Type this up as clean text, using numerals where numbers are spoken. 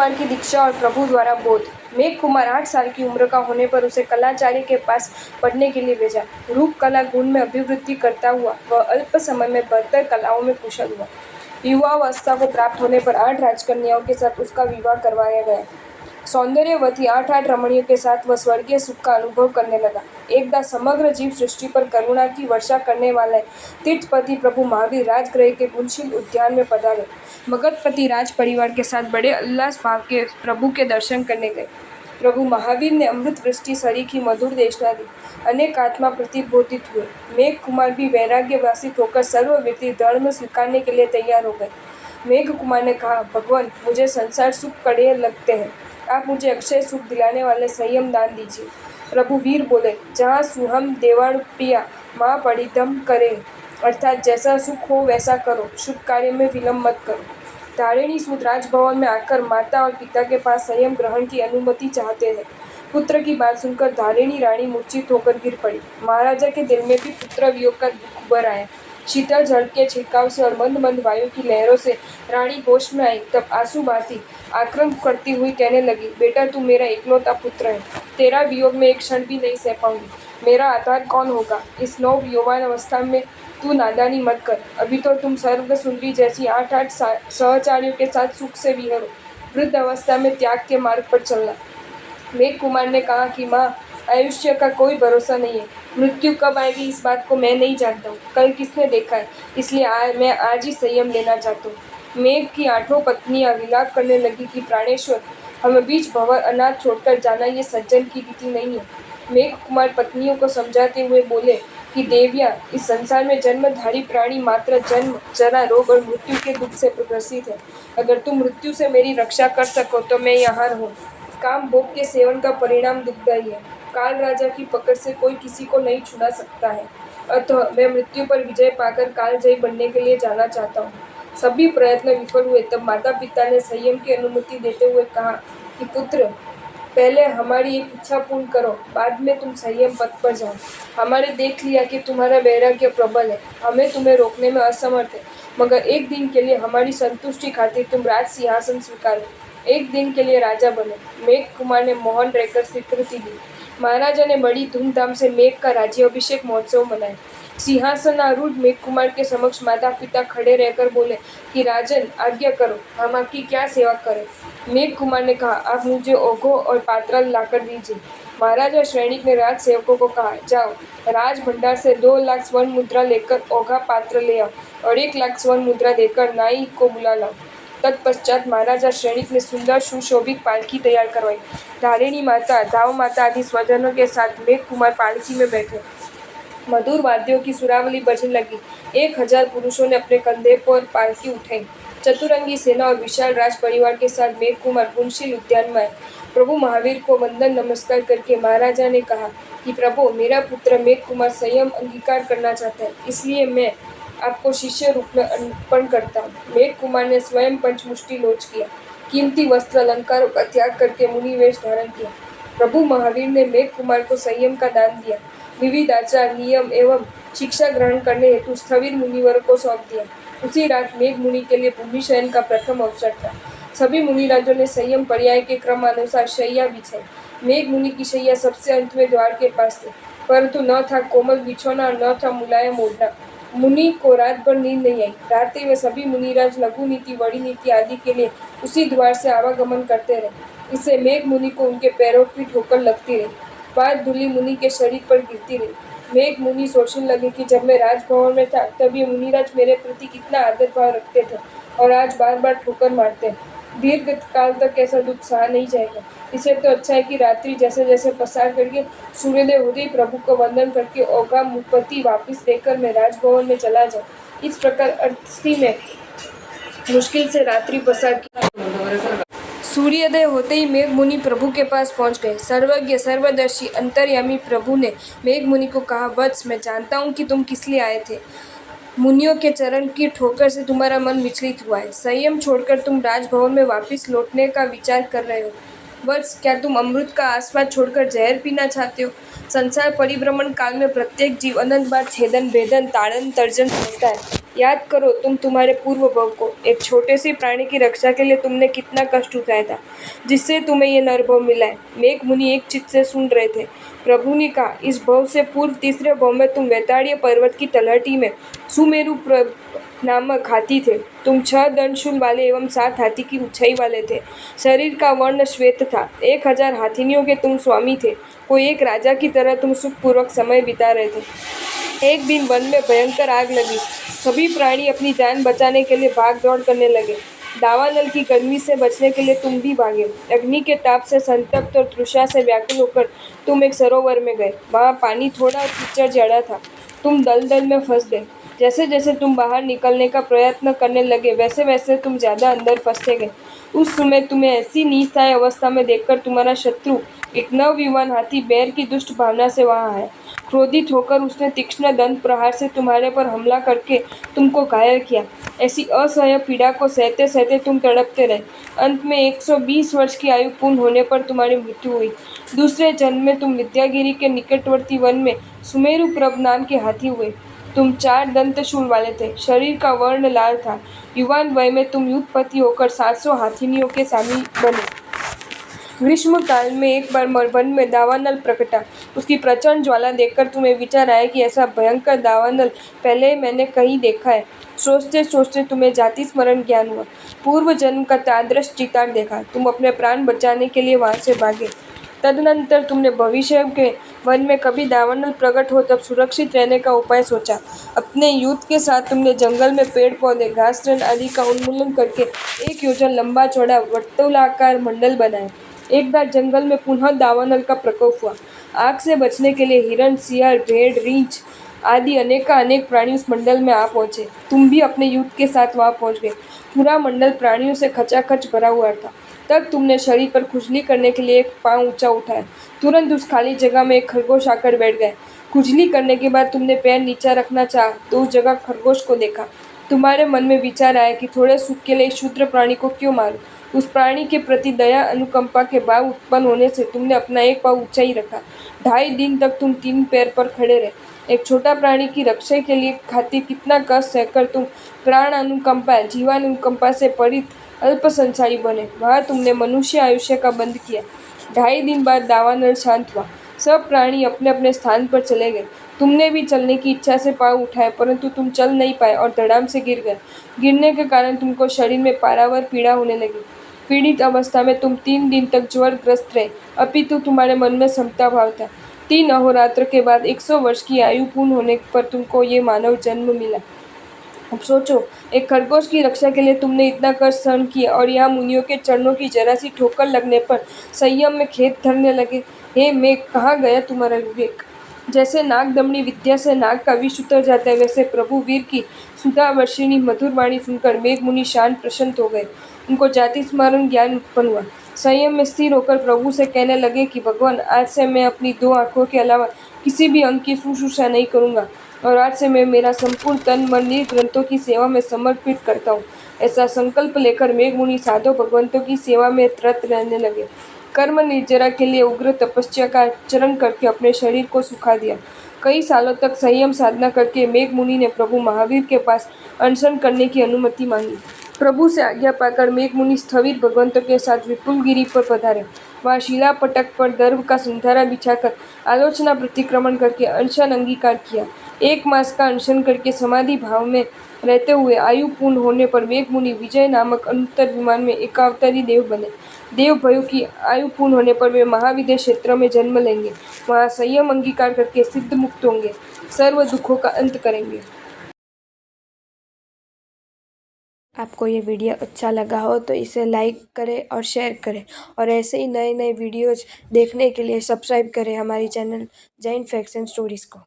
कुमार की दीक्षा और प्रभु द्वारा बोध। मेघ कुमार 8 साल की उम्र का होने पर उसे कलाचार्य के पास पढ़ने के लिए भेजा। रूप कला गुण में अभिवृद्धि करता हुआ वह अल्प समय में बेहतर कलाओं में कुशल हुआ। युवावस्था को प्राप्त होने पर 8 राजकन्याओं के साथ उसका विवाह करवाया गया। सौंदर्यवती 8 रमणियों के साथ वह स्वर्गीय सुख का अनुभव करने लगा। एकदा समग्र जीव सृष्टि पर करुणा की वर्षा करने वाले तीर्थपति प्रभु महावीर राजगृह के गुणशील उद्यान में पधारे। मगधपति राज परिवार के साथ बड़े उल्लास भाव के प्रभु के दर्शन करने गए। प्रभु महावीर ने अमृत वृष्टि सरीखी मधुर देशना दी। अनेक आत्मा प्रतिबोधित हुए। मेघ कुमार भी वैराग्यवासित होकर सर्वव्रती धर्म स्वीकारने के लिए तैयार हो गए। मेघ कुमार ने कहा, भगवान, मुझे संसार सुख कड़े लगते हैं, आप मुझे अक्षय सुख दिलाने वाले संयम दान दीजिए। प्रभु वीर बोले, जहाँ सुहम देवाण प्रिया माँ पड़िदम करे, अर्थात जैसा सुख हो वैसा करो, शुभ कार्य में विलम्ब मत करो। धारिणी सूत राजभवन में आकर माता और पिता के पास संयम ग्रहण की अनुमति चाहते हैं। पुत्र की बात सुनकर धारिणी रानी मूर्छित होकर गिर पड़ी। महाराजा के दिल में भी पुत्र वियोग का दुख उभर आया। शीतल जल के छिड़काव से और मंद मंद वायु की लहरों से रानी होश में आई। तब आंसू बहाती आक्रंद करती हुई कहने लगी, बेटा, तू मेरा इकलौता पुत्र है, तेरा वियोग में एक क्षण भी नहीं सह पाऊंगी। मेरा आधार कौन होगा? इस नव यौवन अवस्था में तू नादानी मत कर। अभी तो तुम सर्व सुंदरी जैसी 8 सहचारियों के साथ सुख से विहरो। वृद्ध अवस्था में त्याग के मार्ग पर चलना। मेघ कुमार ने कहा कि माँ, आयुष्य का कोई भरोसा नहीं है। मृत्यु कब आएगी इस बात को मैं नहीं जानता हूँ। कल किसने देखा है, इसलिए मैं आज ही संयम लेना चाहता हूँ। मेघ की 8 पत्नियां विलाप करने लगी कि प्राणेश्वर, हमें बीच भंवर अनाथ छोड़कर जाना ये सज्जन की रीति नहीं है। मेघ कुमार पत्नियों को समझाते हुए बोले कि देवियाँ, इस संसार में जन्मधारी प्राणी मात्र जन्म, जरा, रोग और मृत्यु के दुख से ग्रसित है। अगर तुम मृत्यु से मेरी रक्षा कर सको तो मैं यहाँ रहूँ। काम भोग के सेवन का परिणाम दुखदायी है। काल राजा की पकड़ से कोई किसी को नहीं छुड़ा सकता है। अतः मैं मृत्यु पर विजय पाकर कालजयी बनने के लिए जाना चाहता हूँ। सभी प्रयत्न विफल हुए। तब माता पिता ने संयम की अनुमति देते हुए कहा कि पुत्र, पहले हमारी एक इच्छा पूर्ण करो, बाद में तुम संयम पथ पर जाओ। हमारे देख लिया कि तुम्हारा वैराग्य प्रबल है, हमें तुम्हें रोकने में असमर्थ है, मगर एक दिन के लिए हमारी संतुष्टि खातिर तुम राज सिंहासन स्वीकारो, एक दिन के लिए राजा बनो। मेघ कुमार ने मोहन रहकर स्वीकृति दी। महाराजा ने बड़ी धूमधाम से मेघ का राज्याभिषेक महोत्सव मनाया। सिंहासनारूढ़ मेघ कुमार के समक्ष माता पिता खड़े रहकर बोले कि राजन, आज्ञा करो, हम आपकी क्या सेवा करें। मेघ कुमार ने कहा, आप मुझे ओघो और पात्र लाकर दीजिए। महाराजा श्रेणिक ने राज सेवकों को कहा, जाओ, राज भंडार से 2 लाख स्वर्ण मुद्रा लेकर ओघा पात्र ले आओ और 1 लाख स्वर्ण मुद्रा देकर नाई को बुला लाओ। तत्पश्चात महाराजा श्रेणिक ने सुंदर सुशोभित पालकी तैयार करवाई। धारिणी माता, धाव माता आदि स्वजनों के साथ मेघ कुमार पालकी में बैठे। मधुर वाद्यों की सुरावली बजने लगी। 1000 पुरुषों ने अपने कंधे पर पालकी उठाई। चतुरंगी सेना और विशाल राज परिवार के साथ मेघ कुमार गुणशील उद्यान में आए। प्रभु महावीर को वंदन नमस्कार करके महाराजा ने कहा कि प्रभु, मेरा पुत्र मेघ कुमार संयम अंगीकार करना चाहता है, इसलिए मैं आपको शिष्य रूप में अर्पण करता हूँ। मेघ कुमार ने स्वयं पंचमुष्टि लोच किया, कीमती वस्त्र अलंकारों का त्याग करके मुनिवेश धारण किया। प्रभु महावीर ने मेघ कुमार को संयम का दान दिया। विविध आचार, नियम एवं शिक्षा ग्रहण करने हेतु स्थविर मुनिवर को सौंप दिया। उसी रात मेघ मुनि के लिए भूमि शयन का प्रथम अवसर था। सभी मुनिराजों ने संयम पर्याय के क्रमानुसार शैया बिछाई। मेघ मुनि की शैया सबसे अंत में द्वार के पास थी, परंतु न था कोमल बिछौना और न था मुलायम ओढ़ना। मुनि को रात भर नींद नहीं आई। रात्रि में सभी मुनिराज लघु नीति, बड़ी नीति आदि के लिए उसी द्वार से आवागमन करते रहे। इससे मेघ मुनि को उनके पैरों की ठोकर लगती रही। बात धूलि मुनि के शरीर पर गिरती रही। मेघ मुनि सोचने लगे कि जब मैं राजभवन में था तब ये मुनिराज मेरे प्रति कितना आदर भाव रखते थे और आज बार बार ठोकर मारते हैं। दीर्घ काल तक ऐसा दुख सहा नहीं जाएगा। इससे तो अच्छा है कि रात्रि जैसे जैसे पसार करके सूर्योदय होते ही प्रभु को वंदन करके ओघा मुपति वापिस लेकर मैं राजभवन में चला जाऊँ। इस प्रकार अर्थी में मुश्किल से रात्रि पसार की। सूर्योदय होते ही मेघ मुनि प्रभु के पास पहुंच गए। सर्वज्ञ, सर्वदर्शी, अंतर्यामी प्रभु ने मेघ मुनि को कहा, वत्स, मैं जानता हूँ कि तुम किस लिए आए थे। मुनियों के चरण की ठोकर से तुम्हारा मन विचलित हुआ है। संयम छोड़कर तुम राजभवन में वापस लौटने का विचार कर रहे हो। वत्स, क्या तुम अमृत का आस्वाद छोड़कर जहर पीना चाहते हो? संसार परिभ्रमण काल में प्रत्येक जीव अनंत बार छेदन, भेदन, ताड़न, तर्जन करता है। याद करो तुम तुम्हारे पूर्व भव को। एक छोटे से प्राणी की रक्षा के लिए तुमने कितना कष्ट उठाया था, जिससे तुम्हें ये नरभव मिला है। मेघ मुनि एक चित्त से सुन रहे थे। प्रभु ने कहा, इस भव से पूर्व तीसरे भव में तुम वैताड़ीय पर्वत की तलहटी में सुमेरु नामक हाथी थे। तुम 6 दंडशूल वाले एवं 7 हाथी की ऊंचाई वाले थे। शरीर का वर्ण श्वेत था। 1000 हाथिनियों के तुम स्वामी थे। कोई एक राजा की तरह तुम सुखपूर्वक समय बिता रहे थे। एक दिन वन में भयंकर आग लगी। सभी प्राणी अपनी जान बचाने के लिए भाग दौड़ करने लगे। दावानल की गर्मी से बचने के लिए तुम भी भागे। अग्नि के ताप से संतप्त और तृषा से व्याकुल होकर तुम एक सरोवर में गए। वहां पानी थोड़ा और कीचड़ ज्यादा था। तुम दलदल में फंस गए। जैसे जैसे तुम बाहर निकलने का प्रयत्न करने लगे, वैसे वैसे तुम ज्यादा अंदर फंसते गए। उस समय तुम्हें ऐसी निस्सहाय अवस्था में देखकर तुम्हारा शत्रु, एक नवयुवान हाथी बैर की दुष्ट भावना से वहां आया। क्रोधित होकर उसने तीक्ष्ण दंत प्रहार से तुम्हारे पर हमला करके तुमको घायल किया। ऐसी असह्य पीड़ा को सहते सहते तुम तड़पते रहे। अंत में 120 वर्ष की आयु पूर्ण होने पर तुम्हारी मृत्यु हुई। दूसरे जन्म में तुम विद्यागिरी के निकटवर्ती वन में सुमेरु प्रभ नाम के हाथी हुए। तुम 4 दंतशूल वाले थे। शरीर का वर्ण लाल था। युवान वय में तुम युद्धपति होकर 700 हाथिनियों के स्वामी बने। ग्रीष्म काल में एक बार वन में दावानल प्रकटा। उसकी प्रचंड ज्वाला देखकर तुम्हें विचार आया कि ऐसा भयंकर दावानल पहले मैंने कहीं देखा है। सोचते सोचते तुम्हें जाति स्मरण ज्ञान हुआ। पूर्व जन्म का तादृश चितार देखा। तुम अपने प्राण बचाने के लिए वहां से भागे। तदनंतर तुमने भविष्य के वन में कभी दावानल प्रकट हो तब सुरक्षित रहने का उपाय सोचा। अपने यूथ के साथ तुमने जंगल में पेड़ पौधे, घास रन आदि का उन्मूलन करके 1 योजन लंबा चौड़ा वर्तुलाकार मंडल बनाए। एक बार जंगल में पुनः दावानल का प्रकोप हुआ। आग से बचने के लिए हिरण, सियार, भेड़, रीछ आदि अनेक प्राणी उस मंडल में आ पहुंचे। तुम भी अपने युद्ध के साथ वहां पहुंच गए। पूरा मंडल प्राणियों से खचाखच भरा हुआ था। तब तुमने शरीर पर खुजली करने के लिए एक पांव ऊंचा उठाया। तुरंत उस खाली जगह में एक खरगोश आकर बैठ गया। खुजली करने के बाद तुमने पैर नीचा रखना चाहा तो उस जगह खरगोश को देखा। तुम्हारे मन में विचार आया कि थोड़े सुख के लिए क्षुद्र प्राणी को क्यों मारूं। उस प्राणी के प्रति दया अनुकंपा के भाव उत्पन्न होने से तुमने अपना एक पाँव ऊंचा ही रखा। 2.5 दिन तक तुम 3 पैर पर खड़े रहे। एक छोटा प्राणी की रक्षा के लिए खातिर कितना कष्ट सहकर तुम प्राण अनुकंपा, जीवन अनुकंपा से परित अल्प संसारी बने। वहां तुमने मनुष्य आयुष्य का बंद किया। 2.5 दिन बाद दावानल शांत हुआ। सब प्राणी अपने अपने स्थान पर चले गए। तुमने भी चलने की इच्छा से पाँव उठाए, परंतु तुम चल नहीं पाए और धड़ाम से गिर गए। गिरने के कारण तुमको शरीर में पारावार पीड़ा होने लगी। पीड़ित अवस्था में तुम 3 दिन तक ज्वरग्रस्त रहे, अपितु तुम्हारे मन में समता भाव था। 3 अहोरात्र के बाद 100 वर्ष की आयु पूर्ण होने पर तुमको ये मानव जन्म मिला। अब सोचो, एक खरगोश की रक्षा के लिए तुमने इतना कष्ट सहन किया और यहाँ मुनियों के चरणों की जरा सी ठोकर लगने पर संयम में खेत धरने लगे। हे मेघ, कहाँ गया तुम्हारा विवेक? जैसे नागदमनी विद्या से नाग का विष उतर जाता है, वैसे प्रभु वीर की सुधा वर्षिणी मधुर वाणी सुनकर मेघ मुनि शांत प्रसन्न हो गए। उनको जाति स्मरण ज्ञान उत्पन्न हुआ। संयम में स्थिर होकर प्रभु से कहने लगे कि भगवान, आज से मैं अपनी 2 आंखों के अलावा किसी भी अंग की शुश्रूषा नहीं करूंगा और आज से मैं मेरा संपूर्ण तन मन नीर ग्रंथों की सेवा में समर्पित करता हूँ। ऐसा संकल्प लेकर मेघ मुनि साधो भगवंतों की सेवा में रत रहने लगे। कर्म निर्जरा के लिए उग्र तपस्या का आचरण करके अपने शरीर को सुखा दिया। कई सालों तक संयम साधना करके मेघ मुनि ने प्रभु महावीर के पास अनशन करने की अनुमति मांगी। प्रभु से आज्ञा पाकर मेघ मुनि स्थविर भगवंतों के साथ विपुलगिरी पर पधारे। वहां शिला पटक पर दर्भ का संधारा बिछाकर आलोचना प्रतिक्रमण करके अनशन अंगीकार किया। 1 मास का अनशन करके समाधि भाव में रहते हुए आयु पूर्ण होने पर मेघ मुनि विजय नामक अनुत्तर विमान में एकावतारी देव बने। देव भयो की आयु पूर्ण होने पर वे महाविद्य क्षेत्र में जन्म लेंगे। वहां संयम अंगीकार करके सिद्ध मुक्त होंगे, सर्व दुखों का अंत करेंगे। आपको ये वीडियो अच्छा लगा हो तो इसे लाइक करें और शेयर करें और ऐसे ही नए नए वीडियोज़ देखने के लिए सब्सक्राइब करें हमारी channel Jain facts and stories को।